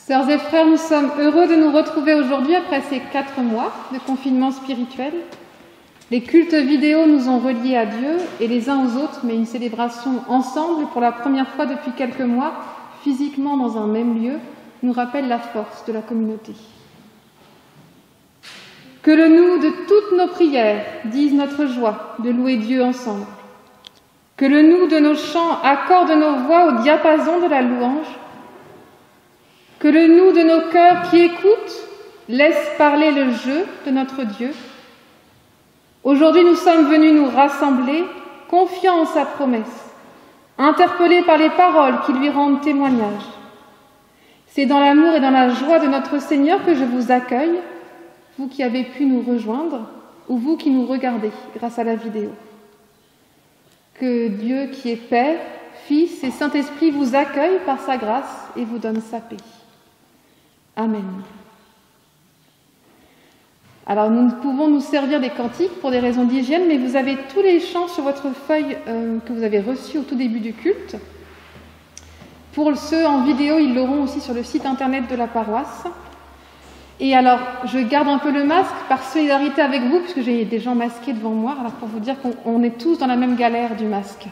Sœurs et frères, nous sommes heureux de nous retrouver aujourd'hui après ces 4 mois de confinement spirituel. Les cultes vidéo nous ont reliés à Dieu et les uns aux autres, mais une célébration ensemble pour la première fois depuis quelques mois, physiquement dans un même lieu, nous rappelle la force de la communauté. Que le nous de toutes nos prières dise notre joie de louer Dieu ensemble. Que le nous de nos chants accorde nos voix au diapason de la louange. Que le nous de nos cœurs qui écoutent laisse parler le jeu de notre Dieu. Aujourd'hui, nous sommes venus nous rassembler, confiants en sa promesse, interpellés par les paroles qui lui rendent témoignage. C'est dans l'amour et dans la joie de notre Seigneur que je vous accueille, vous qui avez pu nous rejoindre, ou vous qui nous regardez grâce à la vidéo. Que Dieu qui est Père, Fils et Saint-Esprit vous accueille par sa grâce et vous donne sa paix. Amen. Alors nous pouvons nous servir des cantiques pour des raisons d'hygiène, mais vous avez tous les chants sur votre feuille que vous avez reçus au tout début du culte. Pour ceux en vidéo, ils l'auront aussi sur le site internet de la paroisse. Et alors, je garde un peu le masque par solidarité avec vous, puisque j'ai des gens masqués devant moi, alors pour vous dire qu'on est tous dans la même galère du masque.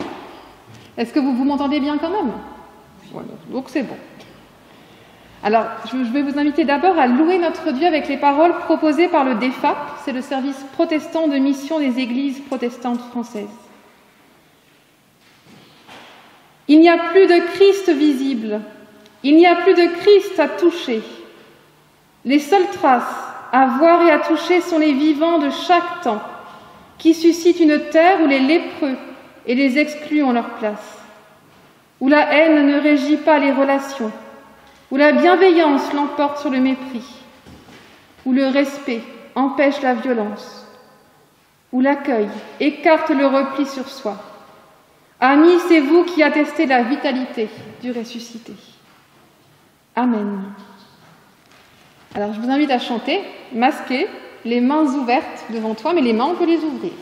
Est-ce que vous m'entendez bien quand même? Voilà, donc c'est bon. Alors, je vais vous inviter d'abord à louer notre Dieu avec les paroles proposées par le DEFAP, c'est le service protestant de mission des églises protestantes françaises. Il n'y a plus de Christ visible, il n'y a plus de Christ à toucher. Les seules traces à voir et à toucher sont les vivants de chaque temps, qui suscitent une terre où les lépreux et les exclus ont leur place, où la haine ne régit pas les relations, où la bienveillance l'emporte sur le mépris, où le respect empêche la violence, où l'accueil écarte le repli sur soi. Amis, c'est vous qui attestez la vitalité du ressuscité. Amen. Alors je vous invite à chanter, masqués, les mains ouvertes devant toi, mais les mains on peut les ouvrir.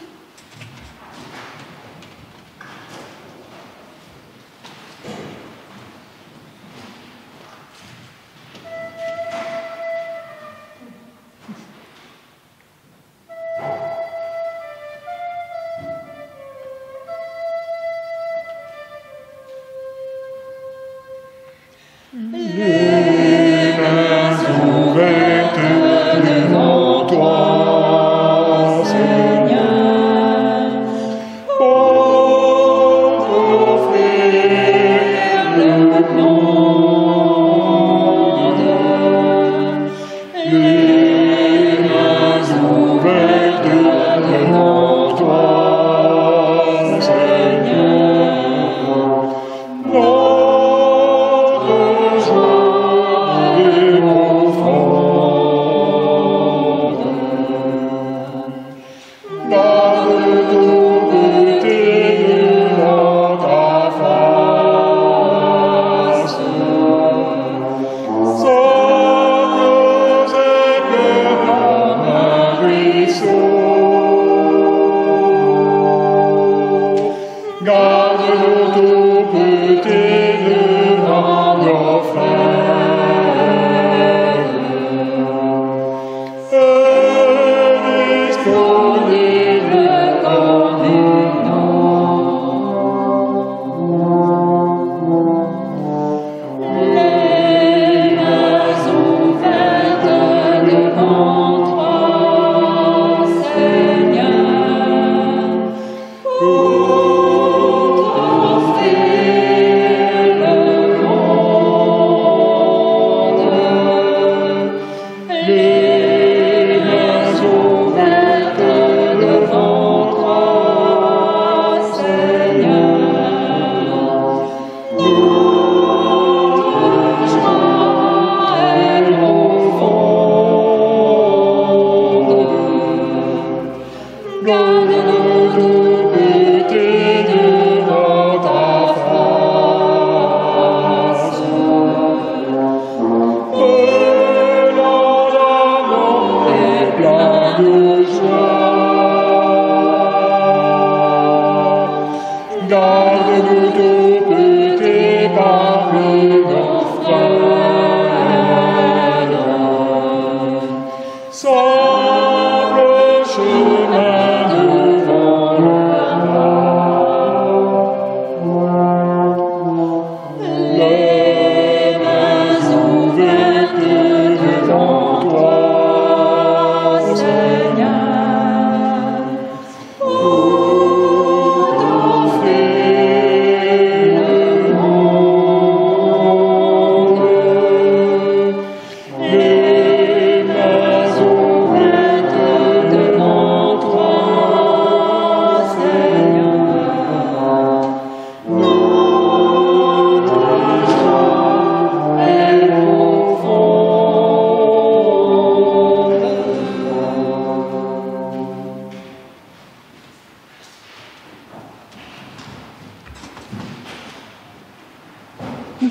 Garde-nous tout péché par le grand frère.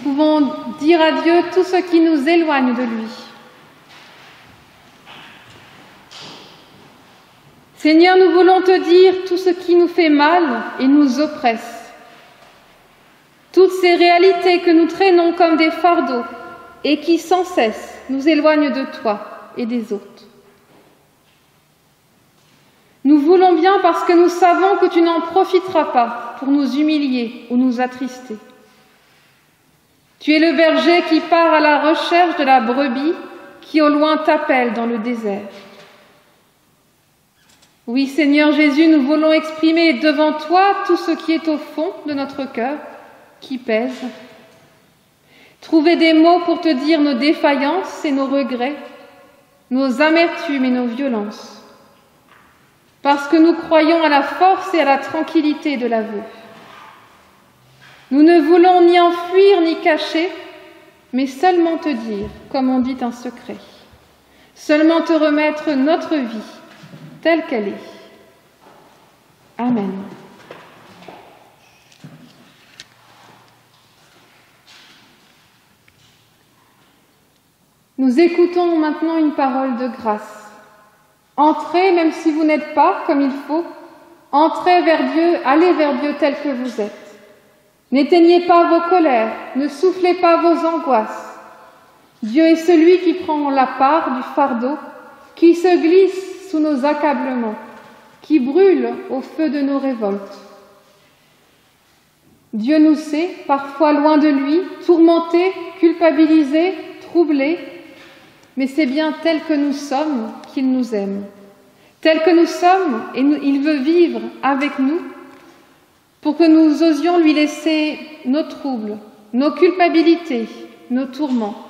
pouvons dire à Dieu tout ce qui nous éloigne de lui. Seigneur, nous voulons te dire tout ce qui nous fait mal et nous oppresse. Toutes ces réalités que nous traînons comme des fardeaux et qui sans cesse nous éloignent de toi et des autres. Nous voulons bien parce que nous savons que tu n'en profiteras pas pour nous humilier ou nous attrister. Tu es le berger qui part à la recherche de la brebis qui au loin t'appelle dans le désert. Oui, Seigneur Jésus, nous voulons exprimer devant toi tout ce qui est au fond de notre cœur, qui pèse. Trouver des mots pour te dire nos défaillances et nos regrets, nos amertumes et nos violences. Parce que nous croyons à la force et à la tranquillité de l'aveu. Nous ne voulons ni enfuir ni cacher, mais seulement te dire, comme on dit un secret, seulement te remettre notre vie telle qu'elle est. Amen. Nous écoutons maintenant une parole de grâce. Entrez, même si vous n'êtes pas comme il faut, entrez vers Dieu, allez vers Dieu tel que vous êtes. N'éteignez pas vos colères, ne soufflez pas vos angoisses. Dieu est celui qui prend la part du fardeau, qui se glisse sous nos accablements, qui brûle au feu de nos révoltes. Dieu nous sait, parfois loin de lui, tourmentés, culpabilisés, troublés, mais c'est bien tel que nous sommes qu'il nous aime. Tel que nous sommes, et il veut vivre avec nous pour que nous osions lui laisser nos troubles, nos culpabilités, nos tourments.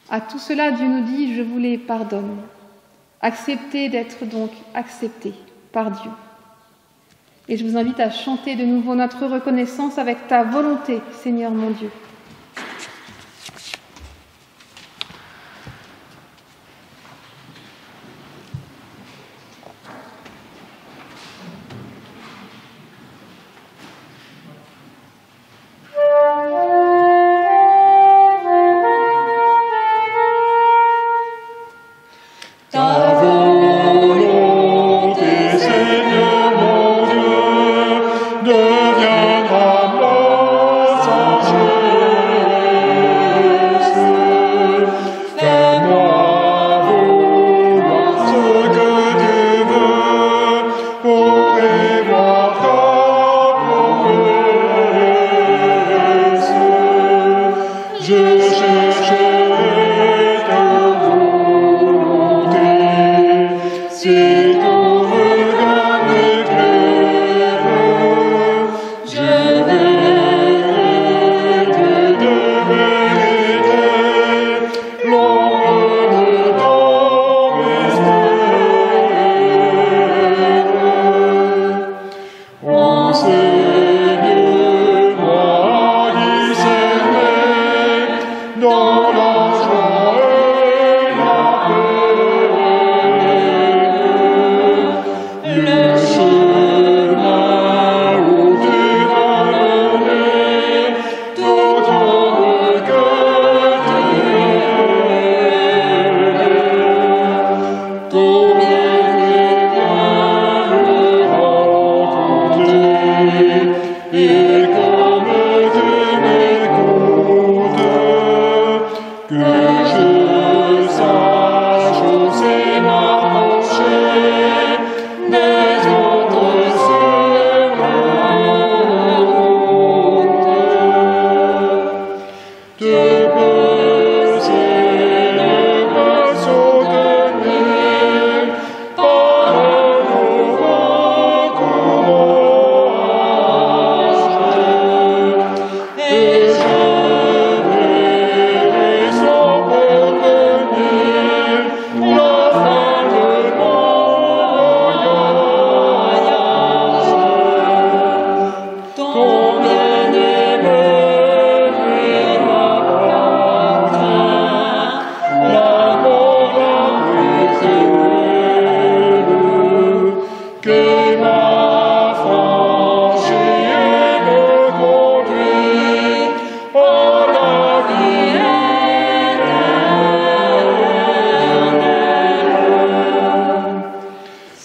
À tout cela, Dieu nous dit « Je vous les pardonne ». Acceptez d'être donc acceptés par Dieu. Et je vous invite à chanter de nouveau notre reconnaissance avec ta volonté, Seigneur mon Dieu.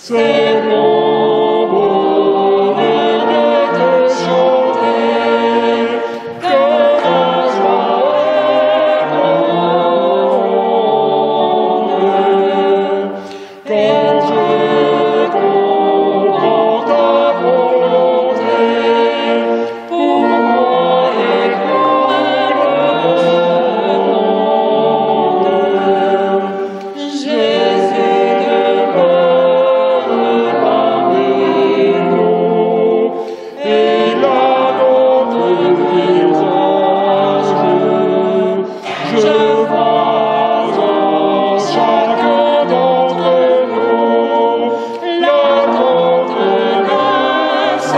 Seulement bonheur de te chanter, que ta joie est grande. Quand je comprends ta volonté, pour moi et pour le monde. Jésus demeure parmi nous, et là dans ton visage, je vois en chacun d'entre nous la tendresse grâce.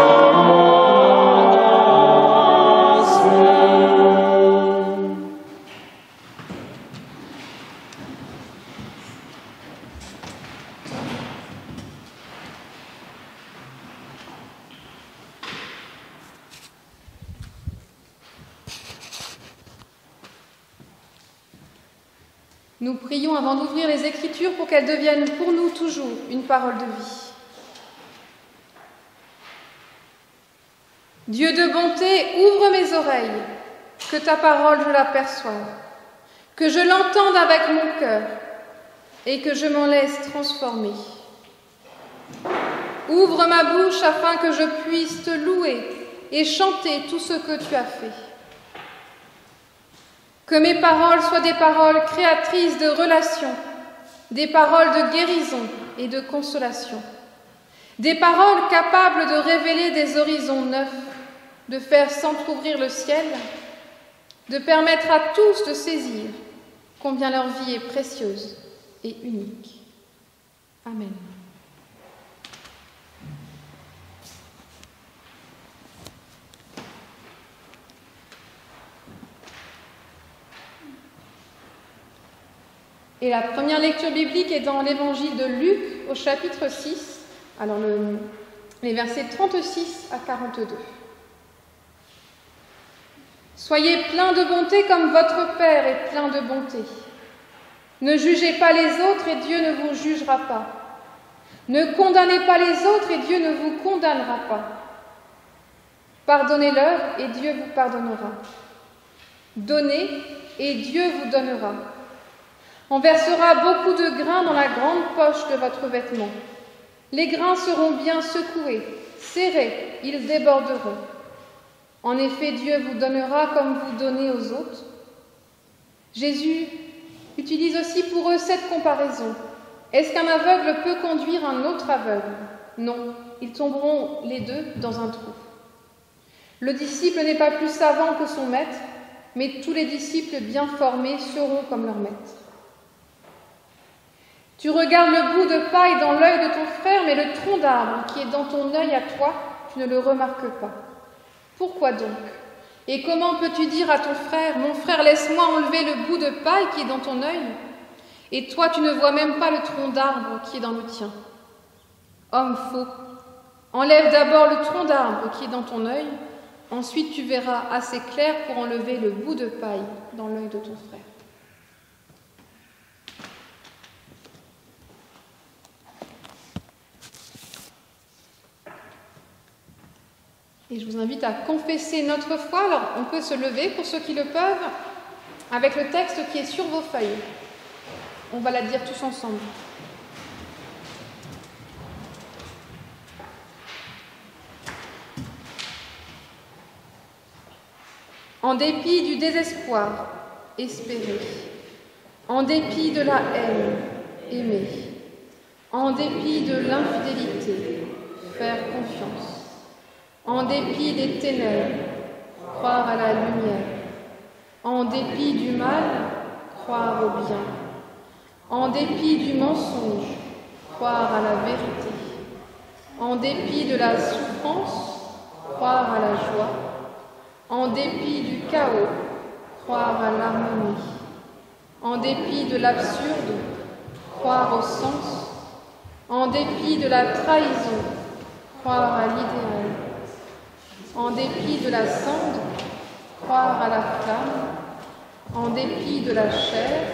Nous prions avant d'ouvrir les Écritures pour qu'elles deviennent pour nous toujours une parole de vie. Dieu de bonté, ouvre mes oreilles, que ta parole je l'aperçoive, que je l'entende avec mon cœur et que je m'en laisse transformer. Ouvre ma bouche afin que je puisse te louer et chanter tout ce que tu as fait. Que mes paroles soient des paroles créatrices de relations, des paroles de guérison et de consolation, des paroles capables de révéler des horizons neufs, de faire s'entr'ouvrir le ciel, de permettre à tous de saisir combien leur vie est précieuse et unique. Amen. Et la première lecture biblique est dans l'évangile de Luc au chapitre 6, alors les versets 36 à 42. Soyez pleins de bonté comme votre Père est plein de bonté. Ne jugez pas les autres et Dieu ne vous jugera pas. Ne condamnez pas les autres et Dieu ne vous condamnera pas. Pardonnez-leur et Dieu vous pardonnera. Donnez et Dieu vous donnera. On versera beaucoup de grains dans la grande poche de votre vêtement. Les grains seront bien secoués, serrés, ils déborderont. En effet, Dieu vous donnera comme vous donnez aux autres. Jésus utilise aussi pour eux cette comparaison. Est-ce qu'un aveugle peut conduire un autre aveugle? Non, ils tomberont les deux dans un trou. Le disciple n'est pas plus savant que son maître, mais tous les disciples bien formés seront comme leur maître. Tu regardes le bout de paille dans l'œil de ton frère, mais le tronc d'arbre qui est dans ton œil à toi, tu ne le remarques pas. Pourquoi donc? Et comment peux-tu dire à ton frère, mon frère, laisse-moi enlever le bout de paille qui est dans ton œil? Et toi, tu ne vois même pas le tronc d'arbre qui est dans le tien. Homme faux, enlève d'abord le tronc d'arbre qui est dans ton œil, ensuite tu verras assez clair pour enlever le bout de paille dans l'œil de ton frère. Et je vous invite à confesser notre foi. Alors, on peut se lever pour ceux qui le peuvent, avec le texte qui est sur vos feuilles. On va la dire tous ensemble. En dépit du désespoir, espérer. En dépit de la haine, aimer. En dépit de l'infidélité, faire confiance. En dépit des ténèbres, croire à la lumière. En dépit du mal, croire au bien. En dépit du mensonge, croire à la vérité. En dépit de la souffrance, croire à la joie. En dépit du chaos, croire à l'harmonie. En dépit de l'absurde, croire au sens. En dépit de la trahison, croire à l'idéal. En dépit de la cendre, croire à la flamme. En dépit de la chair,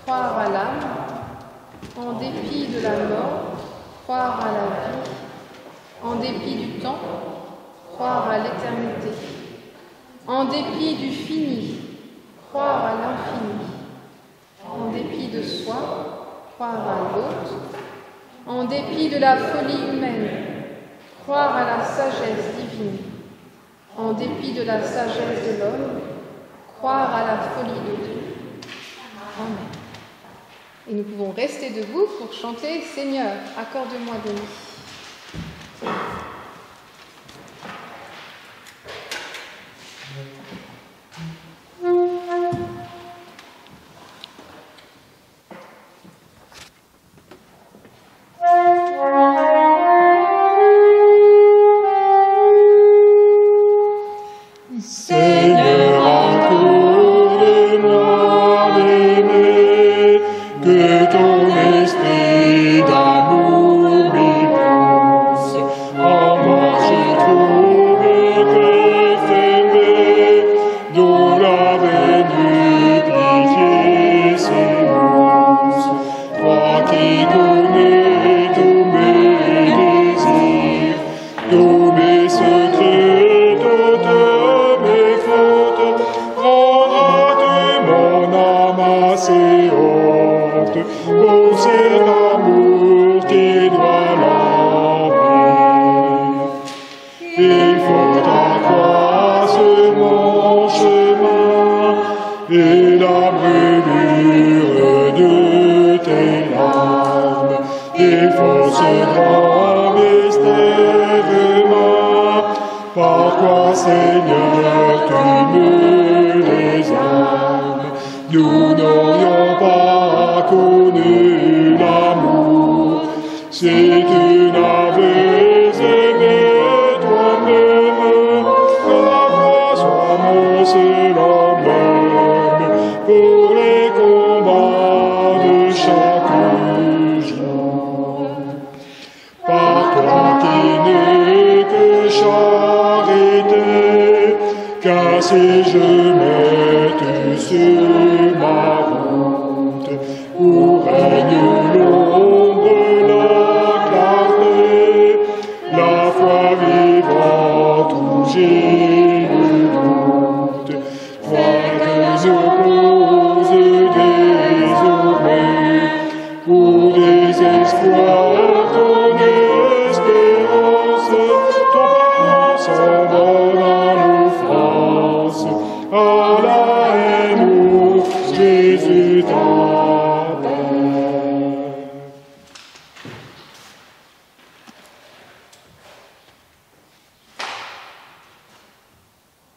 croire à l'âme. En dépit de la mort, croire à la vie, en dépit du temps, croire à l'éternité, en dépit du fini, croire à l'infini, en dépit de soi, croire à l'autre, en dépit de la folie humaine, croire à la sagesse divine, en dépit de la sagesse de l'homme, croire à la folie de Dieu. Amen. Et nous pouvons rester debout pour chanter « Seigneur, accorde-moi de nuit ».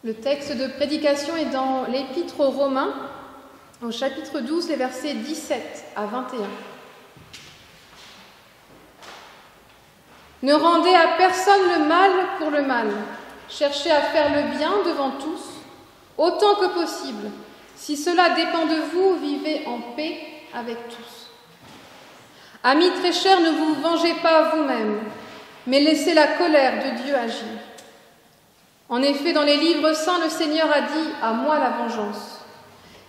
Le texte de prédication est dans l'Épître aux Romains, au chapitre 12, les versets 17 à 21. Ne rendez à personne le mal pour le mal. Cherchez à faire le bien devant tous, autant que possible. Si cela dépend de vous, vivez en paix avec tous. Amis très chers, ne vous vengez pas vous-même, mais laissez la colère de Dieu agir. En effet, dans les livres saints, le Seigneur a dit « À moi la vengeance.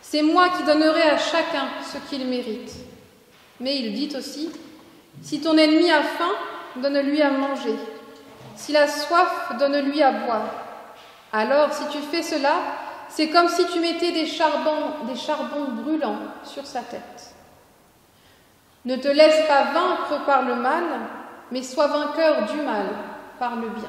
C'est moi qui donnerai à chacun ce qu'il mérite. » Mais il dit aussi « Si ton ennemi a faim, donne-lui à manger. S'il a soif, donne-lui à boire. Alors, si tu fais cela, c'est comme si tu mettais des charbons brûlants sur sa tête. Ne te laisse pas vaincre par le mal, mais sois vainqueur du mal par le bien. »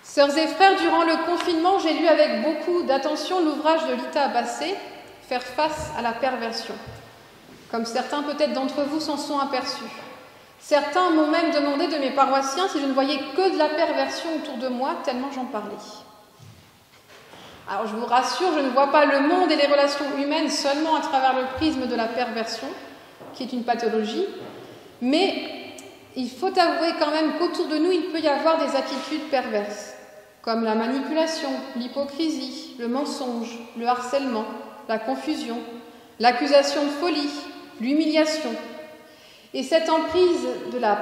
Sœurs et frères, durant le confinement, j'ai lu avec beaucoup d'attention l'ouvrage de Lita Bassé, « Faire face à la perversion ». Comme certains peut-être d'entre vous s'en sont aperçus. Certains m'ont même demandé de mes paroissiens si je ne voyais que de la perversion autour de moi, tellement j'en parlais. Alors je vous rassure, je ne vois pas le monde et les relations humaines seulement à travers le prisme de la perversion, qui est une pathologie, mais il faut avouer quand même qu'autour de nous, il peut y avoir des attitudes perverses, comme la manipulation, l'hypocrisie, le mensonge, le harcèlement, la confusion, l'accusation de folie, l'humiliation. Et cette emprise de la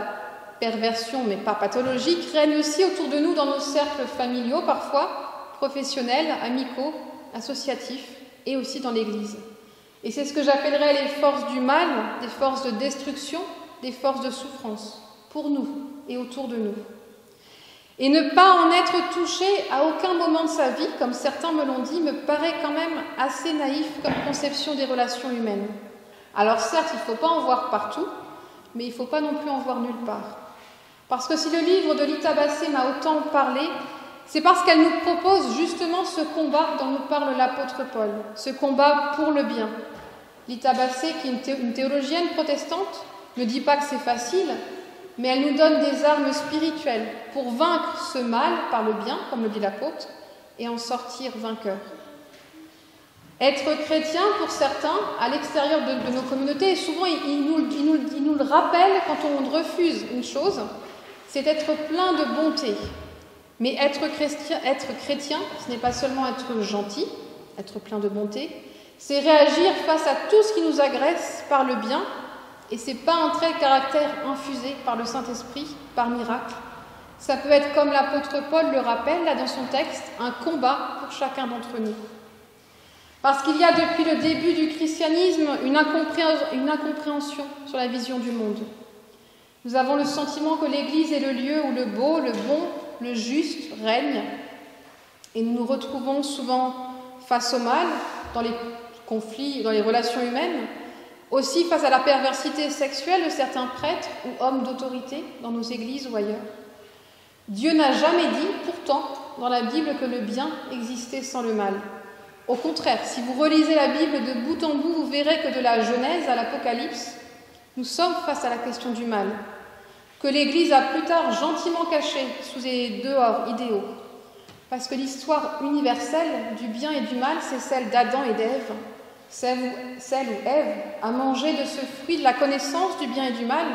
perversion, mais pas pathologique, règne aussi autour de nous dans nos cercles familiaux parfois, professionnels, amicaux, associatifs et aussi dans l'Église. Et c'est ce que j'appellerais les forces du mal, des forces de destruction, des forces de souffrance, pour nous et autour de nous. Et ne pas en être touché à aucun moment de sa vie, comme certains me l'ont dit, me paraît quand même assez naïf comme conception des relations humaines. Alors certes, il ne faut pas en voir partout, mais il ne faut pas non plus en voir nulle part. Parce que si le livre de Lita Bassé m'a autant parlé, c'est parce qu'elle nous propose justement ce combat dont nous parle l'apôtre Paul, ce combat pour le bien. Lita Bassé, qui est une théologienne protestante, ne dit pas que c'est facile, mais elle nous donne des armes spirituelles pour vaincre ce mal par le bien, comme le dit l'apôtre, et en sortir vainqueur. Être chrétien, pour certains, à l'extérieur de nos communautés, et souvent ils nous le rappellent quand on refuse une chose, c'est être plein de bonté. Mais être chrétien, ce n'est pas seulement être gentil, être plein de bonté, c'est réagir face à tout ce qui nous agresse par le bien, et ce n'est pas un trait de caractère infusé par le Saint-Esprit, par miracle. Ça peut être, comme l'apôtre Paul le rappelle là dans son texte, un combat pour chacun d'entre nous. Parce qu'il y a depuis le début du christianisme une incompréhension sur la vision du monde. Nous avons le sentiment que l'Église est le lieu où le beau, le bon, le juste règne, et nous nous retrouvons souvent face au mal, dans les conflits, dans les relations humaines, aussi face à la perversité sexuelle de certains prêtres ou hommes d'autorité dans nos églises ou ailleurs. Dieu n'a jamais dit, pourtant, dans la Bible que le bien existait sans le mal. Au contraire, si vous relisez la Bible de bout en bout, vous verrez que de la Genèse à l'Apocalypse, nous sommes face à la question du mal, que l'Église a plus tard gentiment caché sous des dehors idéaux. Parce que l'histoire universelle du bien et du mal, c'est celle d'Adam et d'Ève, celle où Ève a mangé de ce fruit de la connaissance du bien et du mal.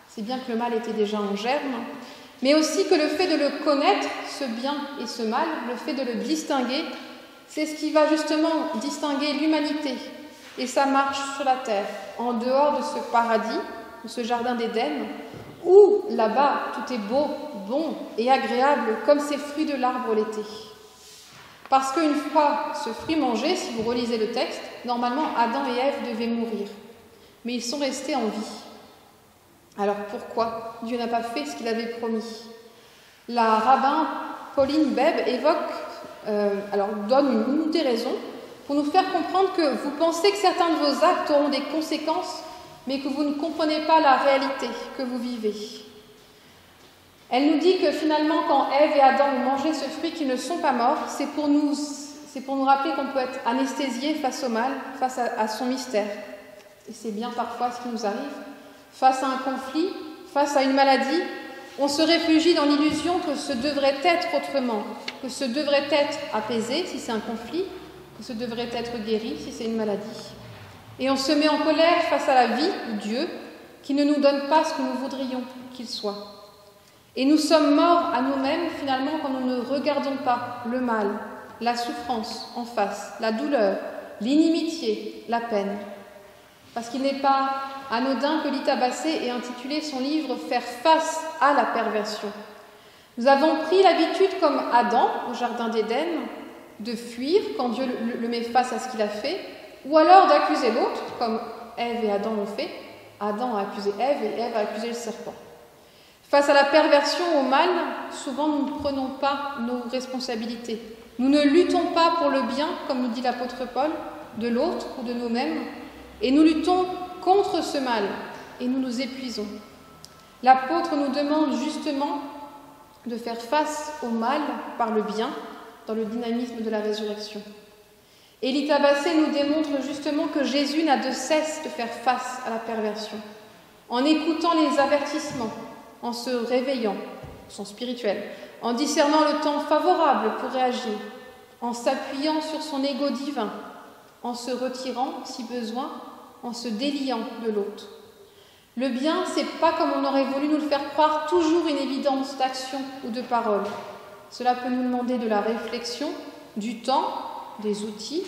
C'est bien que le mal était déjà en germe, mais aussi que le fait de le connaître, ce bien et ce mal, le fait de le distinguer, c'est ce qui va justement distinguer l'humanité et sa marche sur la terre, en dehors de ce paradis, de ce jardin d'Éden, où là-bas tout est beau, bon et agréable comme ces fruits de l'arbre l'été. Parce qu'une fois ce fruit mangé, si vous relisez le texte, normalement Adam et Ève devaient mourir, mais ils sont restés en vie. Alors pourquoi Dieu n'a pas fait ce qu'il avait promis? La rabbin Pauline Beb donne une des raisons pour nous faire comprendre que vous pensez que certains de vos actes auront des conséquences, mais que vous ne comprenez pas la réalité que vous vivez. Elle nous dit que finalement, quand Ève et Adam ont mangé ce fruit, qu'ils ne sont pas morts, c'est pour nous rappeler qu'on peut être anesthésié face au mal, face à son mystère. Et c'est bien parfois ce qui nous arrive. Face à un conflit, face à une maladie, on se réfugie dans l'illusion que ce devrait être autrement, que ce devrait être apaisé si c'est un conflit, que ce devrait être guéri si c'est une maladie. Et on se met en colère face à la vie, Dieu, qui ne nous donne pas ce que nous voudrions qu'il soit. Et nous sommes morts à nous-mêmes finalement quand nous ne regardons pas le mal, la souffrance en face, la douleur, l'inimitié, la peine. Parce qu'il n'est pas anodin que Lita Bassé ait intitulé son livre « Faire face à la perversion ». Nous avons pris l'habitude, comme Adam au jardin d'Éden, de fuir quand Dieu le met face à ce qu'il a fait, ou alors d'accuser l'autre, comme Ève et Adam l'ont fait. Adam a accusé Ève et Ève a accusé le serpent. Face à la perversion, au mal, souvent nous ne prenons pas nos responsabilités. Nous ne luttons pas pour le bien, comme nous dit l'apôtre Paul, de l'autre ou de nous-mêmes, et nous luttons contre ce mal, et nous nous épuisons. L'apôtre nous demande justement de faire face au mal par le bien, dans le dynamisme de la résurrection. Et Lita Bassé nous démontre justement que Jésus n'a de cesse de faire face à la perversion, en écoutant les avertissements, en se réveillant, son spirituel, en discernant le temps favorable pour réagir, en s'appuyant sur son ego divin, en se retirant, si besoin, en se déliant de l'autre. Le bien, c'est pas comme on aurait voulu nous le faire croire, toujours une évidence d'action ou de parole. Cela peut nous demander de la réflexion, du temps, des outils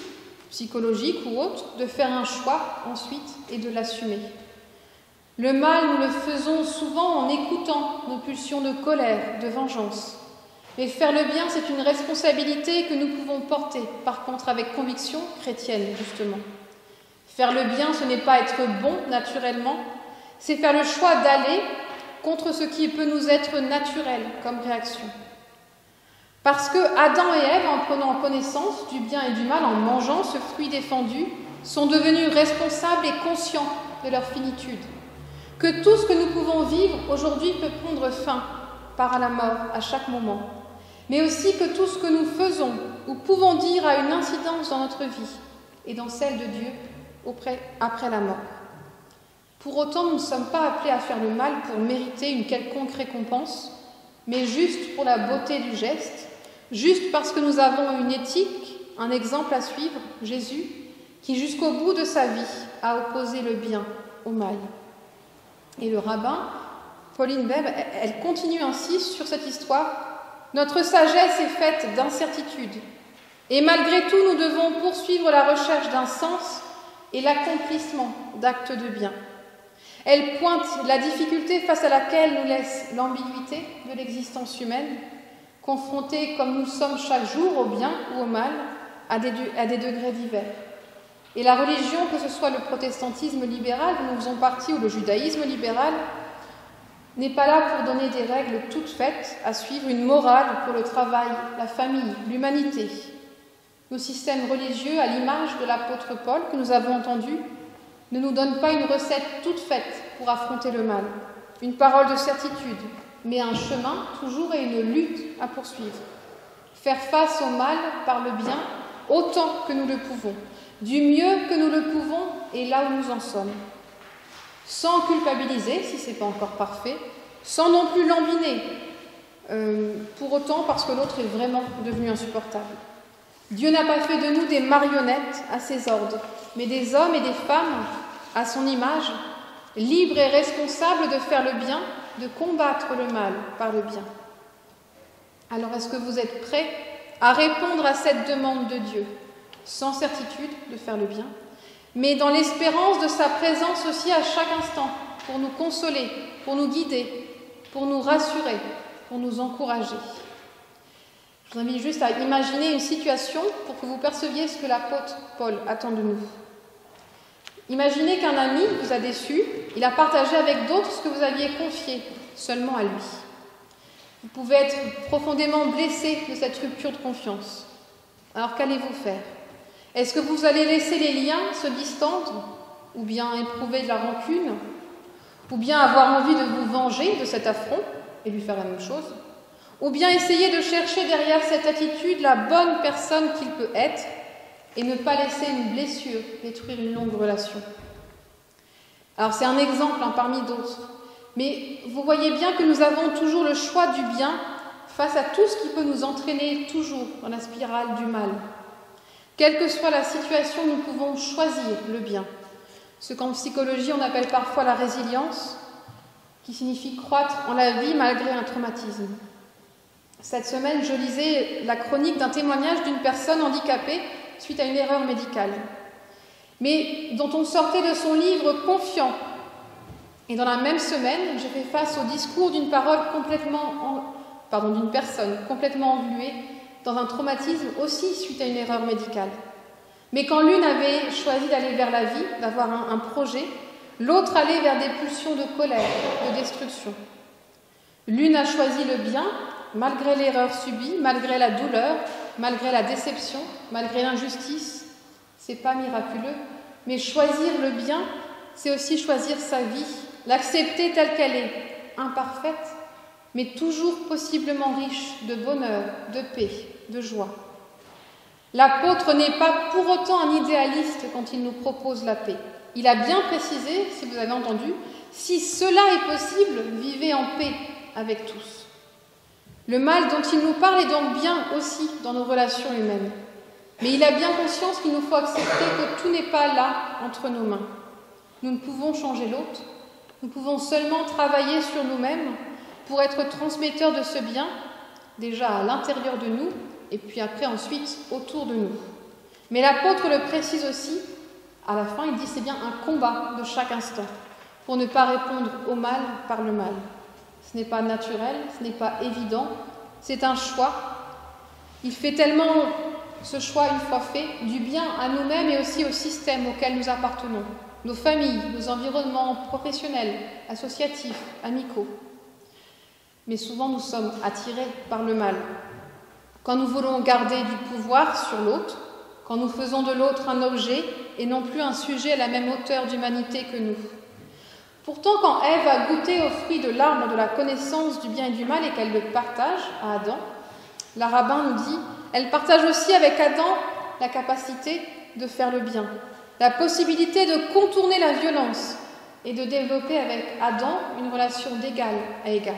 psychologiques ou autres, de faire un choix ensuite et de l'assumer. Le mal, nous le faisons souvent en écoutant nos pulsions de colère, de vengeance. Mais faire le bien, c'est une responsabilité que nous pouvons porter, par contre, avec conviction chrétienne, justement. Faire le bien, ce n'est pas être bon naturellement, c'est faire le choix d'aller contre ce qui peut nous être naturel comme réaction. Parce que Adam et Ève, en prenant connaissance du bien et du mal, en mangeant ce fruit défendu, sont devenus responsables et conscients de leur finitude. Que tout ce que nous pouvons vivre aujourd'hui peut prendre fin par la mort à chaque moment, mais aussi que tout ce que nous faisons ou pouvons dire a une incidence dans notre vie et dans celle de Dieu après la mort. Pour autant, nous ne sommes pas appelés à faire le mal pour mériter une quelconque récompense, mais juste pour la beauté du geste, juste parce que nous avons une éthique, un exemple à suivre, Jésus, qui jusqu'au bout de sa vie a opposé le bien au mal. Et le rabbin, Pauline Beb, elle continue ainsi sur cette histoire. Notre sagesse est faite d'incertitudes, et malgré tout, nous devons poursuivre la recherche d'un sens et l'accomplissement d'actes de bien. Elle pointe la difficulté face à laquelle nous laisse l'ambiguïté de l'existence humaine, confrontée comme nous sommes chaque jour au bien ou au mal, à des degrés divers. Et la religion, que ce soit le protestantisme libéral dont nous faisons partie ou le judaïsme libéral, n'est pas là pour donner des règles toutes faites à suivre, une morale pour le travail, la famille, l'humanité. Nos systèmes religieux, à l'image de l'apôtre Paul que nous avons entendu, ne nous donnent pas une recette toute faite pour affronter le mal, une parole de certitude, mais un chemin toujours et une lutte à poursuivre. Faire face au mal par le bien autant que nous le pouvons, du mieux que nous le pouvons et là où nous en sommes. Sans culpabiliser, si ce n'est pas encore parfait, sans non plus lambiner, pour autant parce que l'autre est vraiment devenu insupportable. Dieu n'a pas fait de nous des marionnettes à ses ordres, mais des hommes et des femmes à son image, libres et responsables de faire le bien, de combattre le mal par le bien. Alors est-ce que vous êtes prêts à répondre à cette demande de Dieu, sans certitude de faire le bien, mais dans l'espérance de sa présence aussi à chaque instant, pour nous consoler, pour nous guider, pour nous rassurer, pour nous encourager? Je vous invite juste à imaginer une situation pour que vous perceviez ce que l'apôtre Paul attend de nous. Imaginez qu'un ami vous a déçu, il a partagé avec d'autres ce que vous aviez confié seulement à lui. Vous pouvez être profondément blessé de cette rupture de confiance. Alors qu'allez-vous faire? Est-ce que vous allez laisser les liens se distendre, ou bien éprouver de la rancune, ou bien avoir envie de vous venger de cet affront et lui faire la même chose, ou bien essayer de chercher derrière cette attitude la bonne personne qu'il peut être et ne pas laisser une blessure détruire une longue relation? Alors c'est un exemple parmi d'autres, mais vous voyez bien que nous avons toujours le choix du bien face à tout ce qui peut nous entraîner toujours dans la spirale du mal. Quelle que soit la situation, nous pouvons choisir le bien. Ce qu'en psychologie on appelle parfois la résilience, qui signifie croître en la vie malgré un traumatisme. Cette semaine, je lisais la chronique d'un témoignage d'une personne handicapée suite à une erreur médicale, mais dont on sortait de son livre confiant. Et dans la même semaine, j'ai fait face au discours d'une personne complètement engluée dans un traumatisme aussi suite à une erreur médicale. Mais quand l'une avait choisi d'aller vers la vie, d'avoir un projet, l'autre allait vers des pulsions de colère, de destruction. L'une a choisi le bien, malgré l'erreur subie, malgré la douleur, malgré la déception, malgré l'injustice. C'est pas miraculeux, mais choisir le bien, c'est aussi choisir sa vie, l'accepter telle qu'elle est, imparfaite, mais toujours possiblement riche de bonheur, de paix, de joie. L'apôtre n'est pas pour autant un idéaliste quand il nous propose la paix. Il a bien précisé, si vous avez entendu, si cela est possible, vivez en paix avec tous. Le mal dont il nous parle est donc bien aussi dans nos relations humaines. Mais il a bien conscience qu'il nous faut accepter que tout n'est pas là entre nos mains. Nous ne pouvons changer l'autre, nous pouvons seulement travailler sur nous-mêmes pour être transmetteurs de ce bien, déjà à l'intérieur de nous, et puis après ensuite autour de nous. Mais l'apôtre le précise aussi, à la fin il dit c'est bien un combat de chaque instant, pour ne pas répondre au mal par le mal. Ce n'est pas naturel, ce n'est pas évident, c'est un choix. Il fait tellement, ce choix une fois fait, du bien à nous-mêmes et aussi au système auquel nous appartenons, nos familles, nos environnements professionnels, associatifs, amicaux. Mais souvent nous sommes attirés par le mal. Quand nous voulons garder du pouvoir sur l'autre, quand nous faisons de l'autre un objet et non plus un sujet à la même hauteur d'humanité que nous. Pourtant, quand Ève a goûté au fruit de l'arbre de la connaissance du bien et du mal et qu'elle le partage à Adam, la rabbin nous dit, elle partage aussi avec Adam la capacité de faire le bien, la possibilité de contourner la violence et de développer avec Adam une relation d'égal à égal.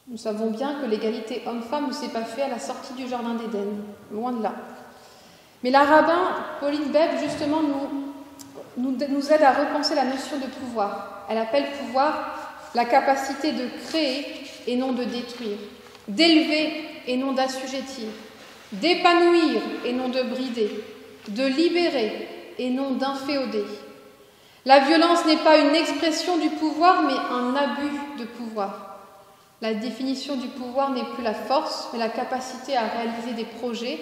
Nous savons bien que l'égalité homme-femme ne s'est pas faite à la sortie du jardin d'Éden, loin de là. Mais la rabbin Pauline Beb, justement, nous aide à repenser la notion de pouvoir. Elle appelle pouvoir la capacité de créer et non de détruire, d'élever et non d'assujettir, d'épanouir et non de brider, de libérer et non d'inféoder. La violence n'est pas une expression du pouvoir, mais un abus de pouvoir. La définition du pouvoir n'est plus la force, mais la capacité à réaliser des projets,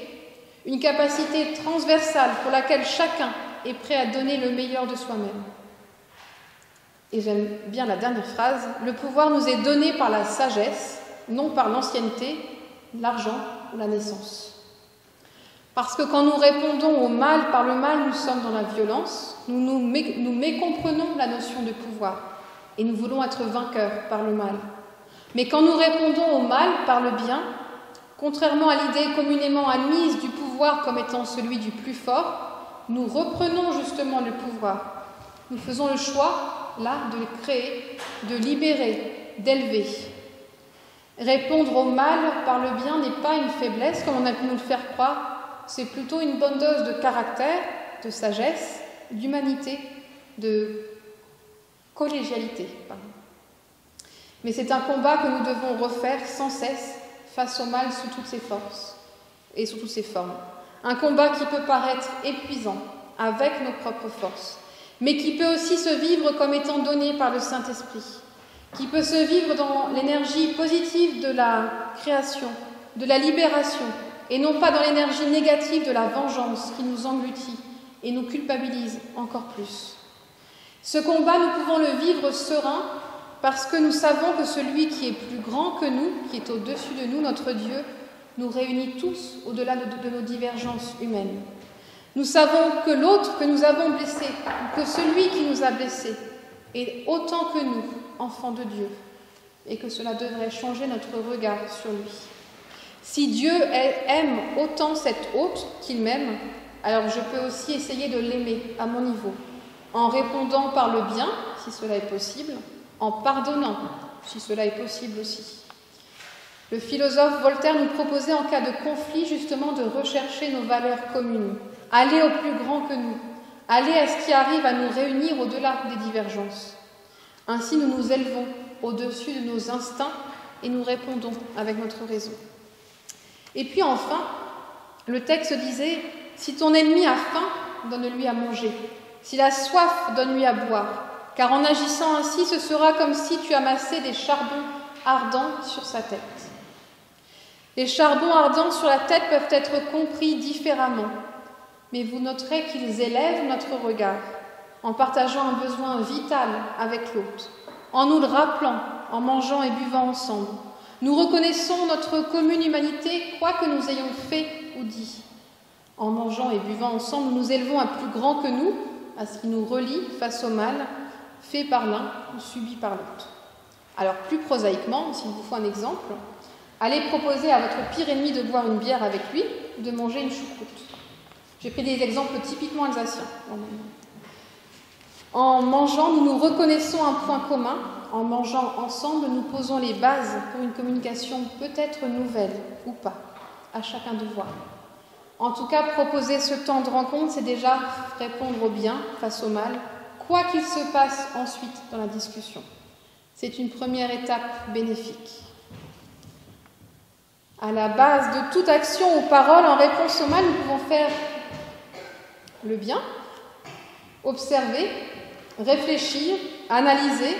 une capacité transversale pour laquelle chacun est prêt à donner le meilleur de soi-même. Et j'aime bien la dernière phrase, le pouvoir nous est donné par la sagesse, non par l'ancienneté, l'argent ou la naissance. Parce que quand nous répondons au mal par le mal, nous sommes dans la violence, nous mécomprenons la notion de pouvoir et nous voulons être vainqueurs par le mal. Mais quand nous répondons au mal par le bien, contrairement à l'idée communément admise du pouvoir comme étant celui du plus fort, nous reprenons justement le pouvoir. Nous faisons le choix, là, de le créer, de libérer, d'élever. Répondre au mal par le bien n'est pas une faiblesse, comme on a pu nous le faire croire, c'est plutôt une bonne dose de caractère, de sagesse, d'humanité, de collégialité. Mais c'est un combat que nous devons refaire sans cesse face au mal sous toutes ses forces et sous toutes ses formes. Un combat qui peut paraître épuisant avec nos propres forces, mais qui peut aussi se vivre comme étant donné par le Saint-Esprit, qui peut se vivre dans l'énergie positive de la création, de la libération, et non pas dans l'énergie négative de la vengeance qui nous engloutit et nous culpabilise encore plus. Ce combat, nous pouvons le vivre serein parce que nous savons que celui qui est plus grand que nous, qui est au-dessus de nous, notre Dieu, nous réunit tous au-delà de nos divergences humaines. Nous savons que l'autre que nous avons blessé, ou que celui qui nous a blessés, est autant que nous, enfants de Dieu, et que cela devrait changer notre regard sur lui. Si Dieu aime autant cet autre qu'il m'aime, alors je peux aussi essayer de l'aimer à mon niveau, en répondant par le bien, si cela est possible, en pardonnant, si cela est possible aussi. Le philosophe Voltaire nous proposait en cas de conflit justement de rechercher nos valeurs communes, aller au plus grand que nous, aller à ce qui arrive à nous réunir au-delà des divergences. Ainsi nous nous élevons au-dessus de nos instincts et nous répondons avec notre raison. Et puis enfin, le texte disait « Si ton ennemi a faim, donne-lui à manger. S'il a soif, donne-lui à boire. Car en agissant ainsi, ce sera comme si tu amassais des charbons ardents sur sa tête. » Les charbons ardents sur la tête peuvent être compris différemment, mais vous noterez qu'ils élèvent notre regard en partageant un besoin vital avec l'autre, en nous le rappelant, en mangeant et buvant ensemble. Nous reconnaissons notre commune humanité, quoi que nous ayons fait ou dit. En mangeant et buvant ensemble, nous nous élevons à plus grand que nous, à ce qui nous relie face au mal, fait par l'un ou subi par l'autre. Alors, plus prosaïquement, s'il vous faut un exemple, allez proposer à votre pire ennemi de boire une bière avec lui ou de manger une choucroute. J'ai pris des exemples typiquement alsaciens. En mangeant, nous nous reconnaissons un point commun. En mangeant ensemble, nous posons les bases pour une communication peut-être nouvelle ou pas, à chacun de voir. En tout cas, proposer ce temps de rencontre, c'est déjà répondre au bien face au mal, quoi qu'il se passe ensuite dans la discussion. C'est une première étape bénéfique. À la base de toute action ou parole en réponse au mal, nous pouvons faire le bien, observer, réfléchir, analyser,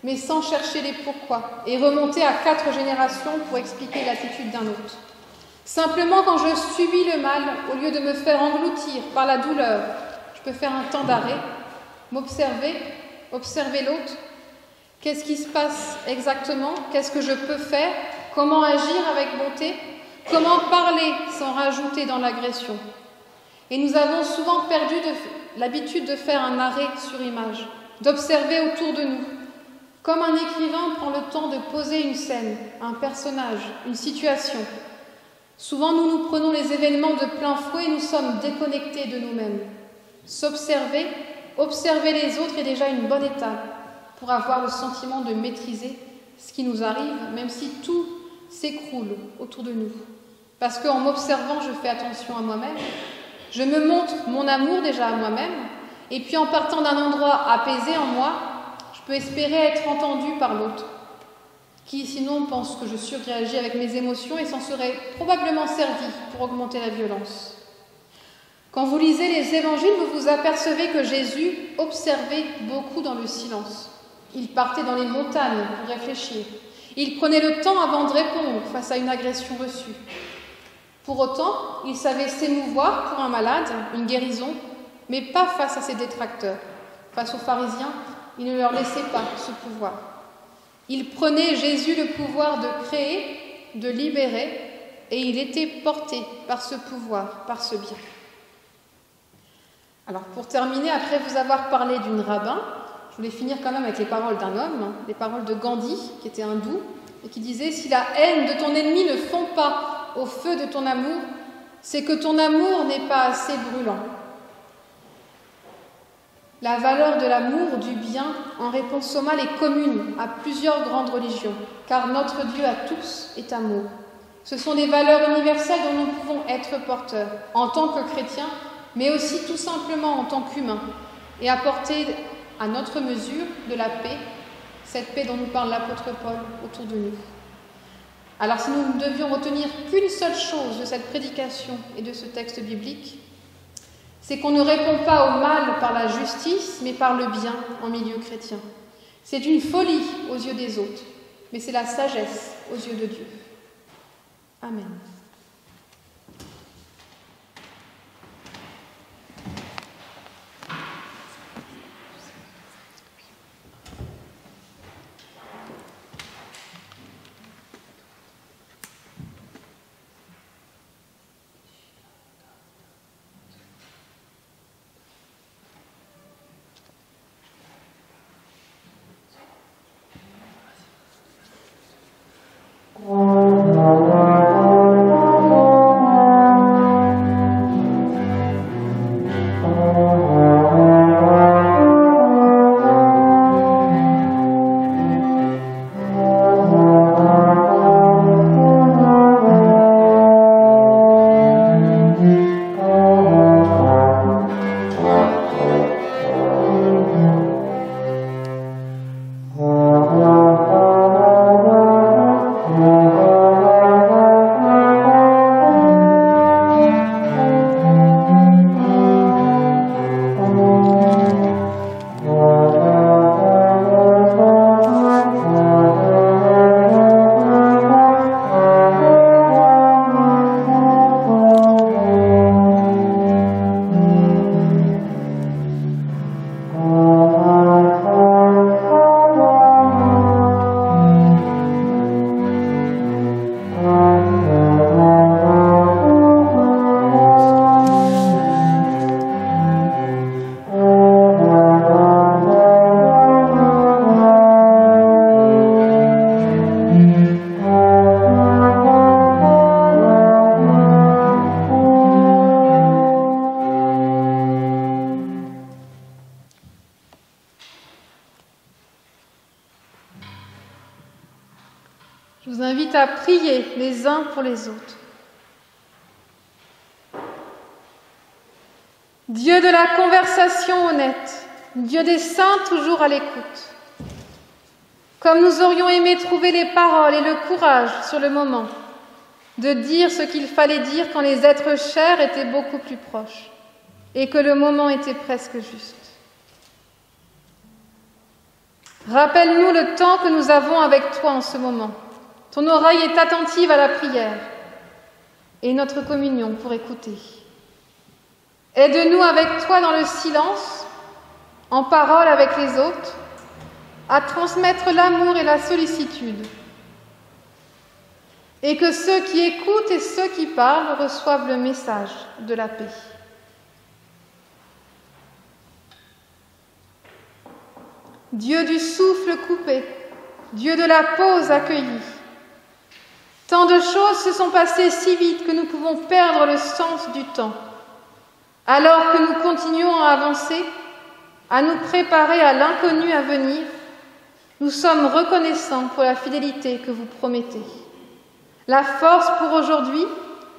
mais sans chercher les pourquoi, et remonter à 4 générations pour expliquer l'attitude d'un autre. Simplement, quand je subis le mal, au lieu de me faire engloutir par la douleur, je peux faire un temps d'arrêt, m'observer, observer l'autre. Qu'est-ce qui se passe exactement? Qu'est-ce que je peux faire? Comment agir avec bonté? Comment parler sans rajouter dans l'agression? Et nous avons souvent perdu l'habitude de faire un arrêt sur image, d'observer autour de nous. Comme un écrivain prend le temps de poser une scène, un personnage, une situation. Souvent, nous prenons les événements de plein fouet et nous sommes déconnectés de nous-mêmes. S'observer, observer les autres est déjà une bonne étape pour avoir le sentiment de maîtriser ce qui nous arrive, même si tout s'écroule autour de nous. Parce qu'en m'observant, je fais attention à moi-même, je me montre mon amour déjà à moi-même, et puis en partant d'un endroit apaisé en moi, je peux espérer être entendu par l'autre, qui sinon pense que je surréagis avec mes émotions et s'en serait probablement servi pour augmenter la violence. Quand vous lisez les évangiles, vous vous apercevez que Jésus observait beaucoup dans le silence. Il partait dans les montagnes pour réfléchir. Il prenait le temps avant de répondre face à une agression reçue. Pour autant, il savait s'émouvoir pour un malade, une guérison, mais pas face à ses détracteurs. Face aux pharisiens, il ne leur laissait pas ce pouvoir. Il prenait Jésus le pouvoir de créer, de libérer, et il était porté par ce pouvoir, par ce bien. Alors pour terminer, après vous avoir parlé d'une rabbin, je voulais finir quand même avec les paroles d'un homme, les paroles de Gandhi, qui était hindou, et qui disait « Si la haine de ton ennemi ne fond pas au feu de ton amour, c'est que ton amour n'est pas assez brûlant. » La valeur de l'amour, du bien, en réponse au mal est commune à plusieurs grandes religions, car notre Dieu à tous est amour. Ce sont des valeurs universelles dont nous pouvons être porteurs, en tant que chrétiens, mais aussi tout simplement en tant qu'humains, et apporter à notre mesure de la paix, cette paix dont nous parle l'apôtre Paul autour de nous. Alors si nous ne devions retenir qu'une seule chose de cette prédication et de ce texte biblique, c'est qu'on ne répond pas au mal par la justice, mais par le bien en milieu chrétien. C'est une folie aux yeux des autres, mais c'est la sagesse aux yeux de Dieu. Amen. Je vous invite à prier les uns pour les autres. Dieu de la conversation honnête, Dieu des saints toujours à l'écoute. Comme nous aurions aimé trouver les paroles et le courage sur le moment de dire ce qu'il fallait dire quand les êtres chers étaient beaucoup plus proches et que le moment était presque juste. Rappelle-nous le temps que nous avons avec toi en ce moment. Ton oreille est attentive à la prière et notre communion pour écouter. Aide-nous avec toi dans le silence, en parole avec les autres, à transmettre l'amour et la sollicitude. Et que ceux qui écoutent et ceux qui parlent reçoivent le message de la paix. Dieu du souffle coupé, Dieu de la pause accueillie. Tant de choses se sont passées si vite que nous pouvons perdre le sens du temps. Alors que nous continuons à avancer, à nous préparer à l'inconnu à venir, nous sommes reconnaissants pour la fidélité que vous promettez. La force pour aujourd'hui,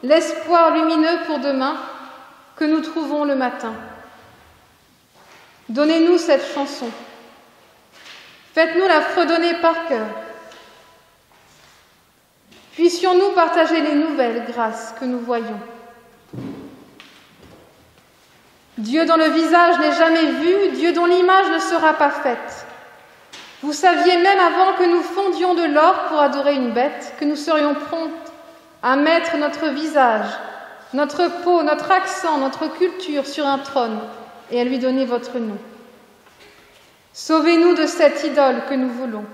l'espoir lumineux pour demain que nous trouvons le matin. Donnez-nous cette chanson. Faites-nous la fredonner par cœur. Puissions-nous partager les nouvelles grâces que nous voyons. Dieu dont le visage n'est jamais vu, Dieu dont l'image ne sera pas faite. Vous saviez même avant que nous fondions de l'or pour adorer une bête, que nous serions prompts à mettre notre visage, notre peau, notre accent, notre culture sur un trône et à lui donner votre nom. Sauvez-nous de cette idole que nous voulons.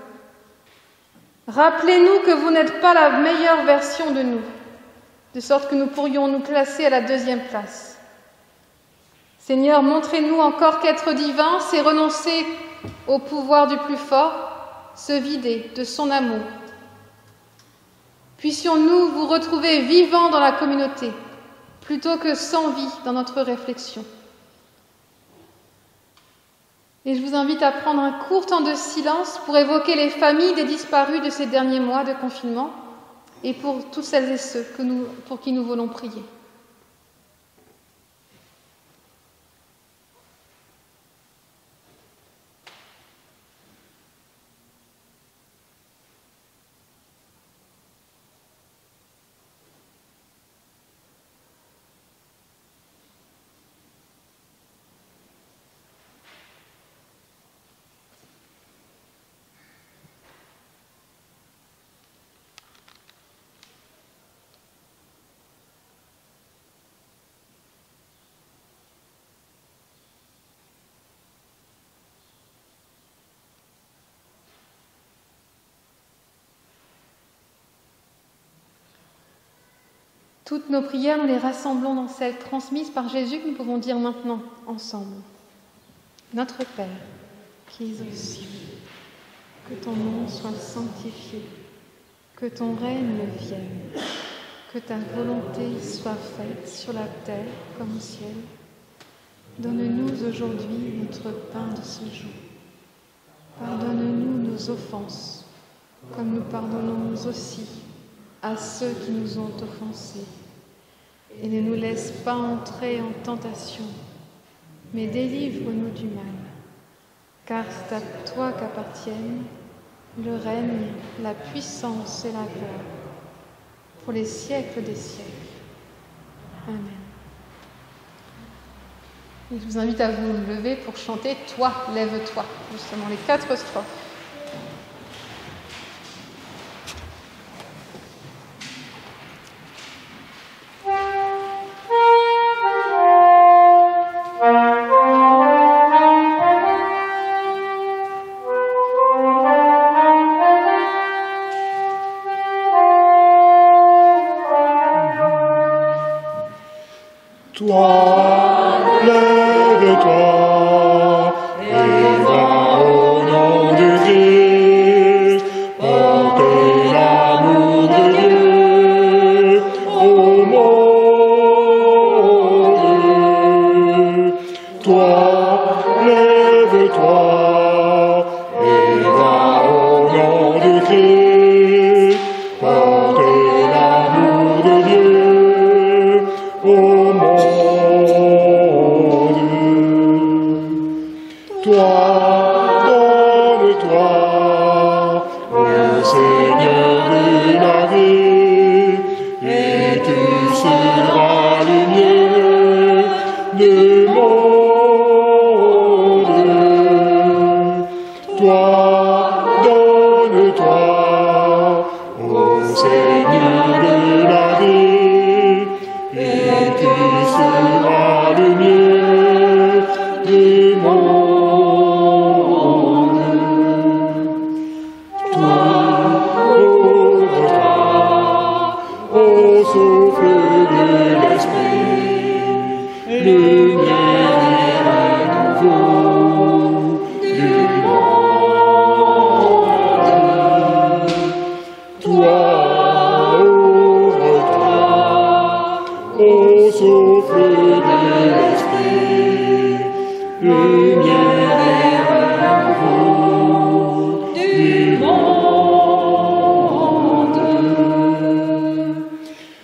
Rappelez-nous que vous n'êtes pas la meilleure version de nous, de sorte que nous pourrions nous classer à la 2e place. Seigneur, montrez-nous encore qu'être divin, c'est renoncer au pouvoir du plus fort, se vider de son amour. Puissions-nous vous retrouver vivants dans la communauté, plutôt que sans vie dans notre réflexion. Et je vous invite à prendre un court temps de silence pour évoquer les familles des disparus de ces derniers mois de confinement et pour toutes celles et ceux pour qui nous voulons prier. Toutes nos prières, nous les rassemblons dans celles transmises par Jésus que nous pouvons dire maintenant ensemble. Notre Père, qui es aux cieux, que ton nom soit sanctifié, que ton règne vienne, que ta volonté soit faite sur la terre comme au ciel. Donne-nous aujourd'hui notre pain de ce jour. Pardonne-nous nos offenses, comme nous pardonnons aussi à ceux qui nous ont offensés. Et ne nous laisse pas entrer en tentation, mais délivre-nous du mal. Car c'est à toi qu'appartiennent le règne, la puissance et la gloire, pour les siècles des siècles. Amen. Et je vous invite à vous lever pour chanter « Toi, lève-toi », justement les 4 strophes. Toi, lève-toi et va au nom de Christ, porter l'amour de Dieu au monde. Toi, lève-toi et va au nom de Christ, porter l'amour de Dieu au monde. souffle de l'Esprit, lumière et renouveau du monde. Toi, ouvre-toi au souffle de l'Esprit, lumière et renouveau du monde.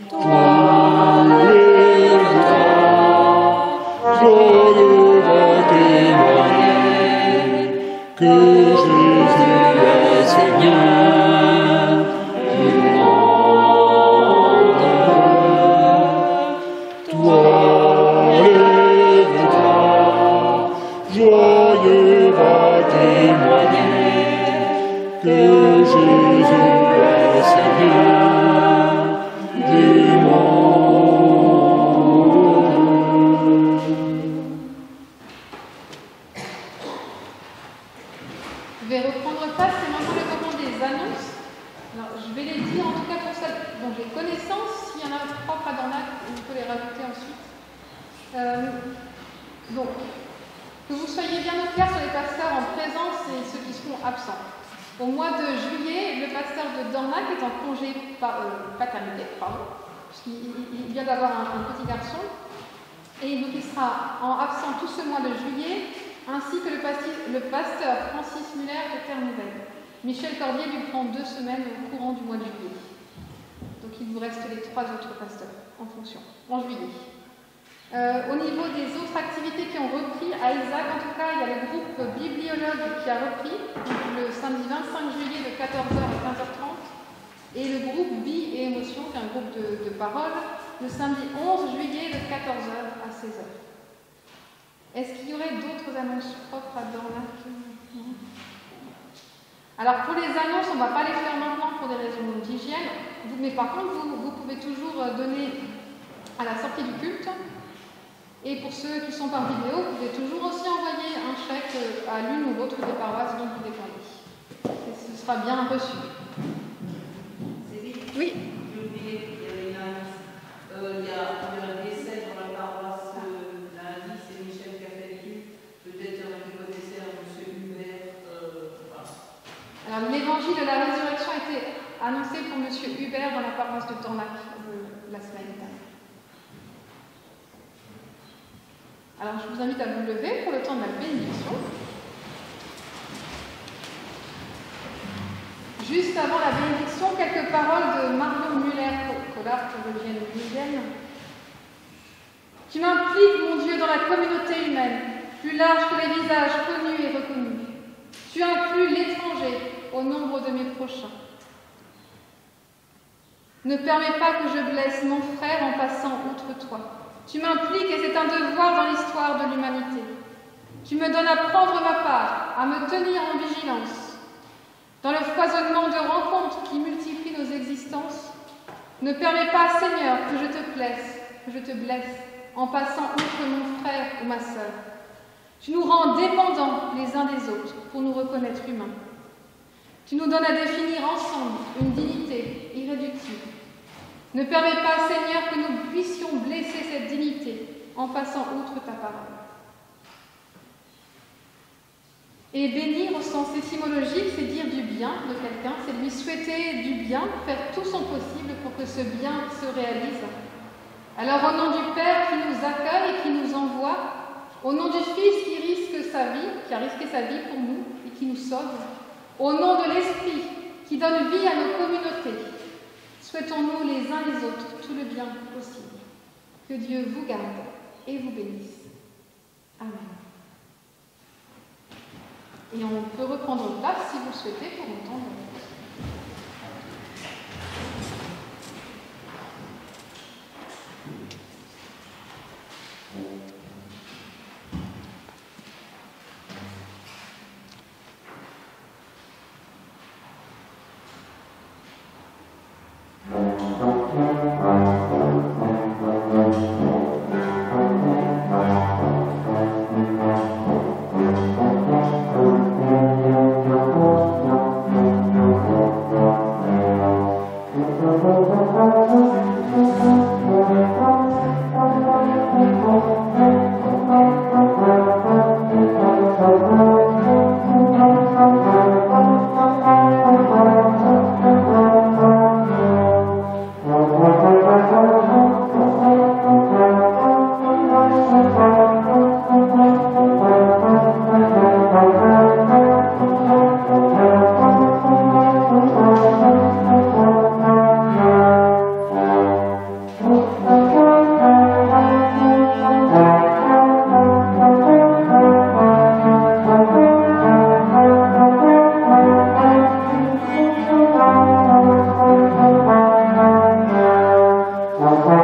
Toi, lève-toi, joyeux va témoigner que Jésus est Seigneur du monde. Toi, lève-toi, joyeux va témoigner que Jésus est Seigneur du monde. Je vais reprendre place, c'est maintenant le moment des annonces. Alors, je vais les dire en tout cas pour celles dont j'ai connaissance. S'il y en a propres à Dornac, on peut les rajouter ensuite. Donc, que vous soyez bien au clair sur les pasteurs en présence et ceux qui seront absents. Au mois de juillet, le pasteur de Dornac est en congé paternité, puisqu'il vient d'avoir un petit garçon. Et donc il sera absent tout ce mois de juillet, ainsi que le pasteur Francis Muller de Terre-Nouvelle. Michel Cordier lui prend 2 semaines au courant du mois de juillet. Donc il vous reste les 3 autres pasteurs en fonction, en juillet. Au niveau des autres activités qui ont repris, à Isaac en tout cas, il y a le groupe bibliologue qui a repris, donc le samedi 25 juillet de 14h à 15h30, et le groupe Vie et Émotion, qui est un groupe de parole, le samedi 11 juillet de 14h à 16h. Est-ce qu'il y aurait d'autres annonces propres à Dornac? Alors pour les annonces, on ne va pas les faire maintenant pour des raisons d'hygiène, mais par contre, vous pouvez toujours donner à la sortie du culte. Et pour ceux qui sont par vidéo, vous pouvez toujours aussi envoyer un chèque à l'une ou l'autre des paroisses dont vous dépendez. Et ce sera bien reçu. Oui. J'ai oublié qu'il y avait une annonce. Il y a un décès dans la paroisse lundi, c'est Michel qui a fait l'équipe. Peut-être il y en a qui connaissaient M. Hubert. Alors l'évangile de la résurrection a été annoncé pour M. Hubert dans la paroisse de Dornac la semaine dernière. Alors je vous invite à vous lever pour le temps de la bénédiction. Juste avant la bénédiction, quelques paroles de Marion Muller-Collard, théologienne. Tu m'impliques, mon Dieu, dans la communauté humaine, plus large que les visages connus et reconnus. Tu inclus l'étranger au nombre de mes prochains. Ne permets pas que je blesse mon frère en passant outre toi. Tu m'impliques et c'est un devoir dans l'histoire de l'humanité. Tu me donnes à prendre ma part, à me tenir en vigilance. Dans le foisonnement de rencontres qui multiplient nos existences, ne permets pas, Seigneur, que je te blesse en passant outre mon frère ou ma sœur. Tu nous rends dépendants les uns des autres pour nous reconnaître humains. Tu nous donnes à définir ensemble une dignité irréductible. Ne permets pas, Seigneur, que nous puissions blesser cette dignité en passant outre ta parole. Et bénir au sens étymologique, c'est dire du bien de quelqu'un, c'est lui souhaiter du bien, faire tout son possible pour que ce bien se réalise. Alors au nom du Père qui nous accueille et qui nous envoie, au nom du Fils qui a risqué sa vie pour nous et qui nous sauve, au nom de l'Esprit qui donne vie à nos communautés, souhaitons-nous les uns les autres tout le bien possible. Que Dieu vous garde et vous bénisse. Amen. Et on peut reprendre place si vous le souhaitez pour entendre. Amen.